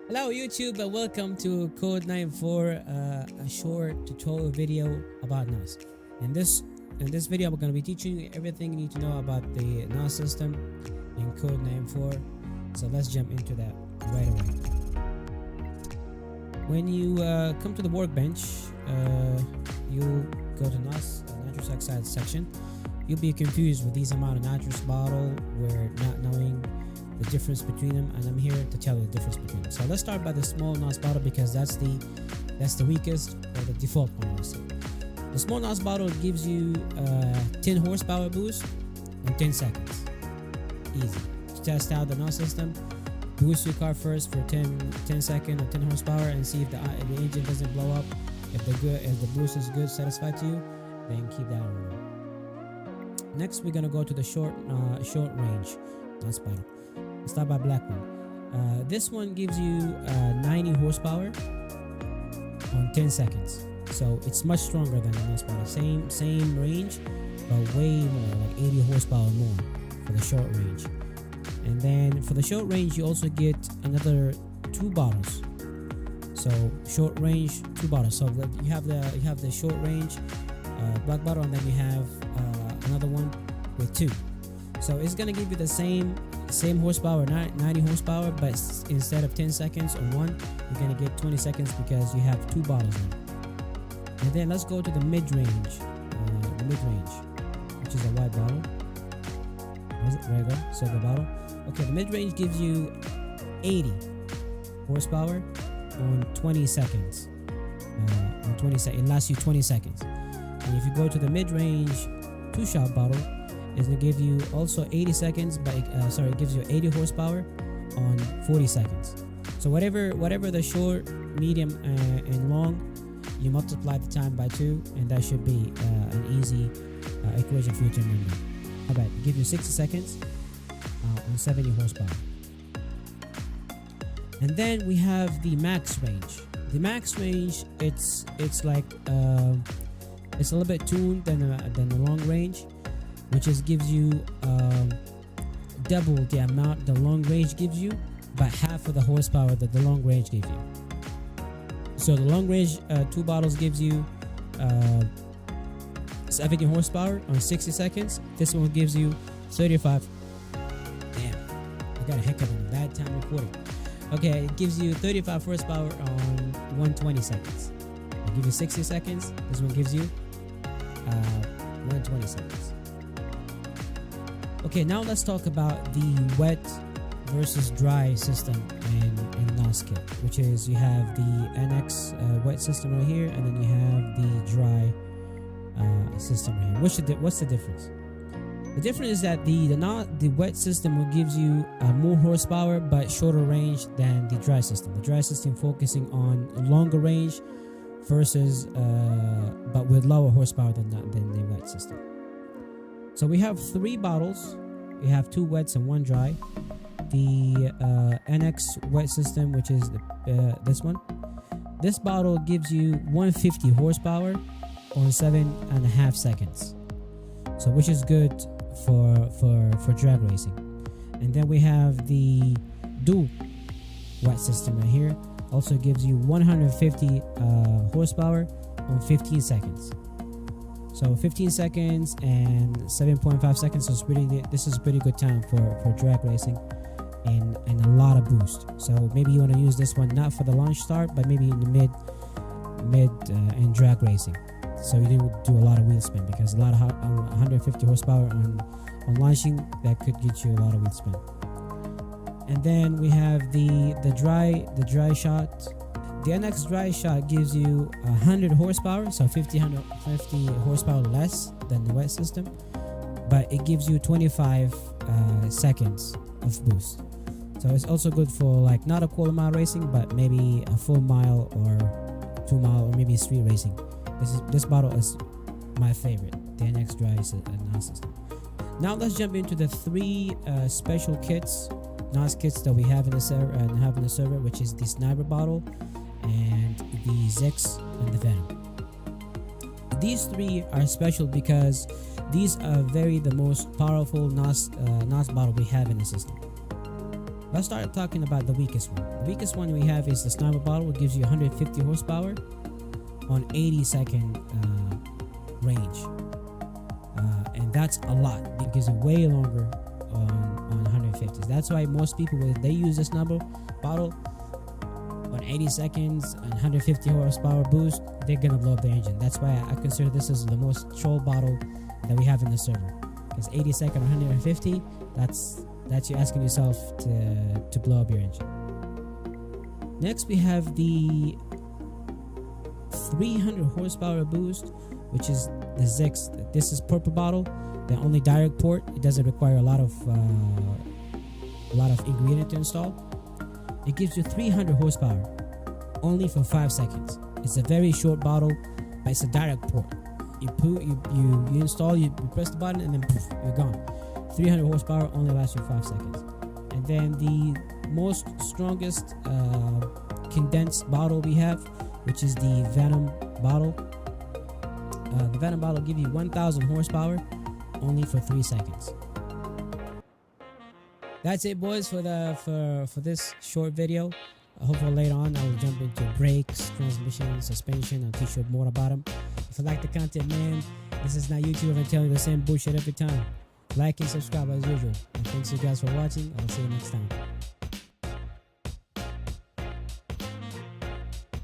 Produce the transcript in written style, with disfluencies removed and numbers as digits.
Hello YouTube and welcome to Code 94, a short tutorial video about NOS. In this video, we're going to be teaching you everything you need to know about the NOS system in Code 94. So let's jump into that right away. When you come to the workbench, you'll go to NOS, nitrous oxide section. You'll be confused with these amount of nitrous bottle, where not knowing the difference between them, and I'm here to tell you the difference between them. So let's start by the small NOS bottle because that's the weakest or the default one. Also, the small NOS bottle gives you 10 horsepower boost in 10 seconds. Easy to test out the NOS system. Boost your car first for 10 seconds or 10 horsepower and see if the engine doesn't blow up. If the boost is good, satisfied to you, then keep that on. Next, we're gonna go to the short range NOS bottle. Let's start by black one. This one gives you 90 horsepower on 10 seconds. So it's much stronger than the NOS bottle. Same range, but way more, like 80 horsepower more for the short range. And then for the short range, you also get another 2 bottles. So short range, 2 bottles. So you have the short range black bottle, and then you have another one with 2. So it's gonna give you the same horsepower, 90 horsepower, but instead of 10 seconds on one, you're gonna get 20 seconds because you have 2 bottles in. And then let's go to the mid-range, which is a white bottle. There you go, silver bottle. Okay, the mid-range gives you 80 horsepower on 20 seconds. It lasts you 20 seconds. And if you go to the mid-range 2-shot bottle, it's gonna give you also 80 seconds, but it gives you 80 horsepower on 40 seconds. So whatever the short, medium, and long, you multiply the time by 2, and that should be an easy equation for you to remember. Alright, give you 60 seconds on 70 horsepower. And then we have the max range. The max range, it's like it's a little bit tuned than the long range, which gives you double the amount the long range gives you, but half of the horsepower that the long range gives you. So the long range 2 bottles gives you 70 horsepower on 60 seconds. This one gives you 35. Damn, I got a hiccup in a bad time recording. Okay, it gives you 35 horsepower on 120 seconds. I'll give you 60 seconds. This one gives you 120 seconds. Okay, now let's talk about the wet versus dry system in NOS kit, which is you have the NX wet system right here, and then you have the dry system right here. What's the difference? The difference is that the wet system will gives you more horsepower but shorter range than the dry system. The dry system focusing on longer range versus but with lower horsepower than the wet system. So we have 3 bottles. We have 2 wets and 1 dry. The NX wet system, which is this one. This bottle gives you 150 horsepower on 7.5 seconds. So which is good for drag racing. And then we have the dual wet system right here. Also gives you 150 horsepower on 15 seconds. So 15 seconds and 7.5 seconds. So this is pretty good time for drag racing and a lot of boost. So maybe you want to use this one not for the launch start, but maybe in the mid and drag racing. So you didn't do a lot of wheel spin, because a lot of 150 horsepower on launching, that could get you a lot of wheel spin. And then we have the dry shot. The NX dry shot gives you 100 horsepower, so 50 horsepower less than the wet system, but it gives you 25 seconds of boost. So it's also good for like not a quarter mile racing, but maybe a full mile or 2 mile or maybe street racing. This bottle is my favorite, the NX dry NOS system. Now let's jump into the 3 special kits, NOS kits that we have in the server, which is the sniper bottle and the Zix and the Venom. These 3 are special because these are the most powerful NOS bottle we have in the system. Let's start talking about the weakest one. The weakest one we have is the sniper bottle. It gives you 150 horsepower on 80-second range, and that's a lot. It gives you way longer on 150s. That's why most people, when they use this sniper bottle on 80 seconds and 150 horsepower boost, they're gonna blow up their engine. That's why I consider this as the most troll bottle that we have in the server. Because 80 second 150, that's you asking yourself to blow up your engine. Next we have the 300 horsepower boost, which is the X. This is purple bottle, the only direct port. It doesn't require a lot of ingredient to install. It gives you 300 horsepower only for 5 seconds. It's a very short bottle, but it's a direct port. You install, you press the button, and then poof, you're gone. 300 horsepower only lasts you 5 seconds. And then the most strongest condensed bottle we have, which is the Venom bottle. The Venom bottle gives you 1000 horsepower only for 3 seconds. That's it, boys, for this short video. Hopefully later on I will jump into brakes, transmission, suspension. I'll teach you more about them. If you like the content, man, this is not YouTube. I'm telling you the same bullshit every time. Like and subscribe as usual. And thanks you guys for watching. I'll see you next time.